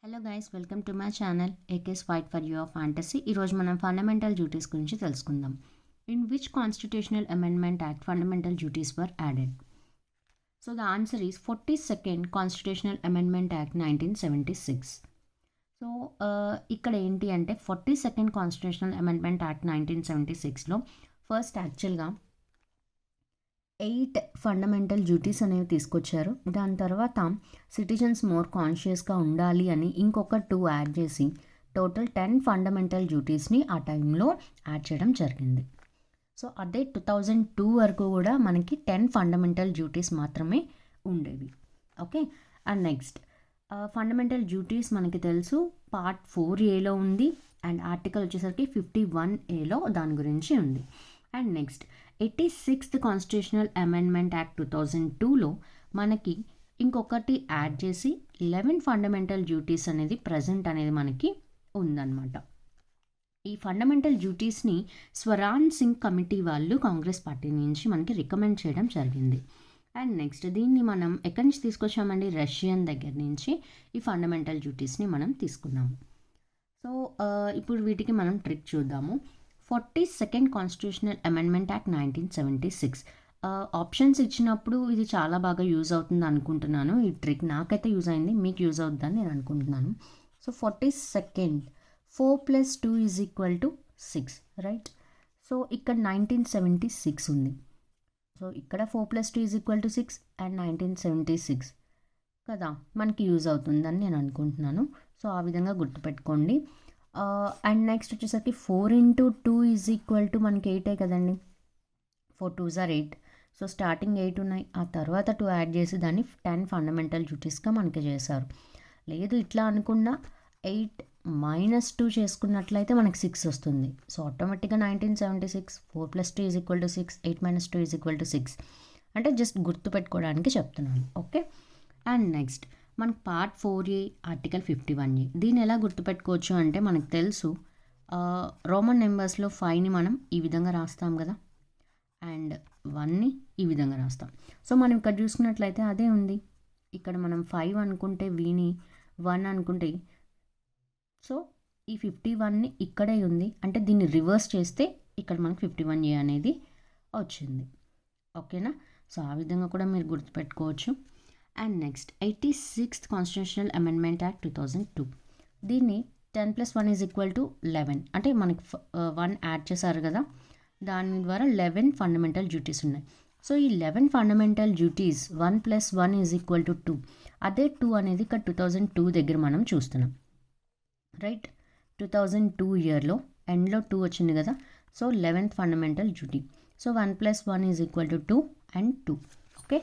Hello guys, welcome to my channel AK's fight for your fantasy. ఈరోజు మనం fundamental duties గురించి తెలుసుకుందాం. In which constitutional amendment act fundamental duties were added? So the answer is 42nd constitutional amendment act 1976. So ఇక్కడ ఏంటి అంటే 42nd constitutional amendment act 1976లో first యాక్చువల్గా 8 fundamental duties అనేవి తీసుకొచ్చారు. దాని తర్వాత సిటిజన్స్ మోర్ కాన్షియస్గా ఉండాలి అని ఇంకొక 2 యాడ్ చేసి టోటల్ 10 ఫండమెంటల్ డ్యూటీస్ని ఆ టైంలో యాడ్ చేయడం జరిగింది. సో అదే 2002 వరకు కూడా మనకి 10 ఫండమెంటల్ డ్యూటీస్ మాత్రమే ఉండేవి. Okay, and next fundamental duties మనకి తెలుసు పార్ట్ 4Aలో ఉంది అండ్ ఆర్టికల్ వచ్చేసరికి 51Aలో దాని గురించి ఉంది. And next 86th constitutional amendment act 2002లో మనకి ఇంకొకటి యాడ్ చేసి 11 ఫండమెంటల్ డ్యూటీస్ అనేది ప్రజెంట్ అనేది మనకి ఉందన్నమాట. ఈ ఫండమెంటల్ డ్యూటీస్ని స్వరాన్ సింగ్ కమిటీ వాళ్ళు కాంగ్రెస్ పార్టీ నుంచి మనకి రికమెండ్ చేయడం జరిగింది. అండ్ నెక్స్ట్ దీన్ని మనం ఎక్కడి నుంచి తీసుకొచ్చామండి? రష్యన్ దగ్గర నుంచి ఈ ఫండమెంటల్ డ్యూటీస్ని మనం తీసుకున్నాము. సో ఇప్పుడు వీటికి మనం ట్రిక్ చూద్దాము. 42nd constitutional amendment act 1976 options ఇచ్చినప్పుడు ఇది చాలా బాగా యూజ్ అవుతుంది అనుకుంటున్నాను. ఈ ట్రిక్ నాకైతే యూజ్ అయింది, మీకు యూజ్ అవుతుందని నేను అనుకుంటున్నాను. So 42nd 4 + 2 = 6, right? సో ఇక్కడ 1976 ఉంది. సో ఇక్కడ 4 + 2 = 6 అండ్ 1976 కదా మనకి యూజ్ అవుతుందని నేను అనుకుంటున్నాను. సో ఆ విధంగా గుర్తుపెట్టుకోండి. అండ్ నెక్స్ట్ వచ్చేసరికి 4 × 2 = మనకి 8 కదండి. 4 2s are 8. సో స్టార్టింగ్ 8 ఉన్నాయి, ఆ తర్వాత 2 యాడ్ చేసి దాన్ని 10 ఫండమెంటల్ డ్యూటీస్గా మనకి చేశారు. లేదు ఇట్లా అనుకున్నా 8 - 2 చేసుకున్నట్లయితే మనకి 6 వస్తుంది. సో ఆటోమేటిక్గా 1976 4 + 2 = 6 8 - 2 = 6 అంటే జస్ట్ గుర్తుపెట్టుకోవడానికి చెప్తున్నాను. ఓకే, అండ్ నెక్స్ట్ మనకు పార్ట్ 4A ఆర్టికల్ 51A. దీన్ని ఎలా గుర్తుపెట్టుకోవచ్చు అంటే మనకు తెలుసు రోమన్ నెంబర్స్లో 5ని మనం ఈ విధంగా రాస్తాం కదా అండ్ 1ని ఈ విధంగా రాస్తాం. సో మనం ఇక్కడ చూసుకున్నట్లయితే అదే ఉంది. ఇక్కడ మనం 5 అనుకుంటే వీని 1 అనుకుంటే సో ఈ 51ని ఇక్కడే ఉంది అంటే దీన్ని రివర్స్ చేస్తే ఇక్కడ మనకు 51A అనేది వచ్చింది. ఓకేనా? సో ఆ విధంగా కూడా మీరు గుర్తుపెట్టుకోవచ్చు. And next 86th constitutional amendment act 2002. దీన్ని 10 + 1 = 11 అంటే మనకి 1 యాడ్ చేశారు కదా, దాని ద్వారా 11 ఫండమెంటల్ డ్యూటీస్ ఉన్నాయి. సో ఈ 11 ఫండమెంటల్ డ్యూటీస్ 1 + 1 = 2. అదే 2 అనేది ఇక్కడ 2002 దగ్గర మనం చూస్తున్నాం, రైట్? 2002 ఇయర్లో ఎండ్లో 2 వచ్చింది కదా. So 11th fundamental duty. So 1 + 1 = 2 and 2. Okay,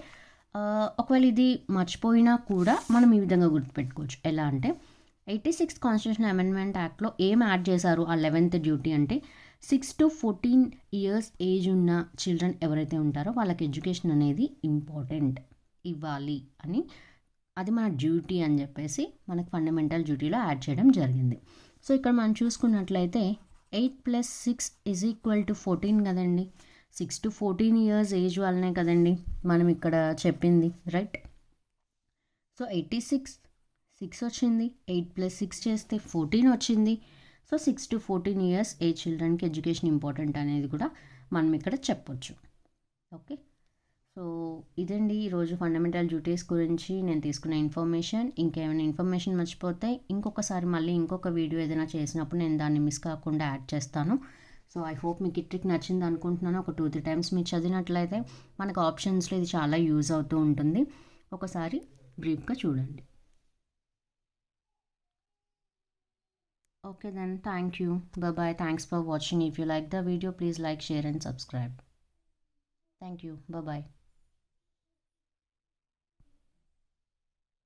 ఒకవేళ ఇది మర్చిపోయినా కూడా మనం ఈ విధంగా గుర్తుపెట్టుకోవచ్చు. ఎలా అంటే 86th కాన్స్టిట్యూషనల్ అమెండ్మెంట్ యాక్ట్లో ఏం యాడ్ చేశారు ఆ 11th డ్యూటీ అంటే 6 to 14 years ఏజ్ ఉన్న చిల్డ్రన్ ఎవరైతే ఉంటారో వాళ్ళకి ఎడ్యుకేషన్ అనేది ఇంపార్టెంట్ ఇవ్వాలి అని, అది మన డ్యూటీ అని చెప్పేసి మనకి ఫండమెంటల్ డ్యూటీలో యాడ్ చేయడం జరిగింది. సో ఇక్కడ మనం చూసుకున్నట్లయితే 8 + 6 = 14 కదండి. 6 to 14 years ఏజ్ వాళ్ళనే కదండి మనం ఇక్కడ చెప్పింది, రైట్? సో 86 6 వచ్చింది, 8 + 6 చేస్తే 14 వచ్చింది. సో 6 to 14 years ఏజ్ చిల్డ్రన్కి ఎడ్యుకేషన్ ఇంపార్టెంట్ అనేది కూడా మనం ఇక్కడ చెప్పొచ్చు. ఓకే, సో ఇదండి ఈరోజు ఫండమెంటల్ డ్యూటీస్ గురించి నేను తీసుకున్న ఇన్ఫర్మేషన్. ఇంకేమైనా ఇన్ఫర్మేషన్ మర్చిపోతే ఇంకొకసారి మళ్ళీ ఇంకొక వీడియో ఏదైనా చేసినప్పుడు నేను దాన్ని మిస్ కాకుండా యాడ్ చేస్తాను. సో ఐ హోప్ మీకు ఈ ట్రిక్ నచ్చింది అనుకుంటున్నాను. ఒక 2-3 times మీరు చదివినట్లయితే మనకు ఆప్షన్స్లో ఇది చాలా యూజ్ అవుతూ ఉంటుంది. ఒకసారి బ్రీఫ్గా చూడండి. Okay then, thank you. Bye-bye. Thanks for watching. If you like the video, please like, share and subscribe. Thank you. Bye-bye.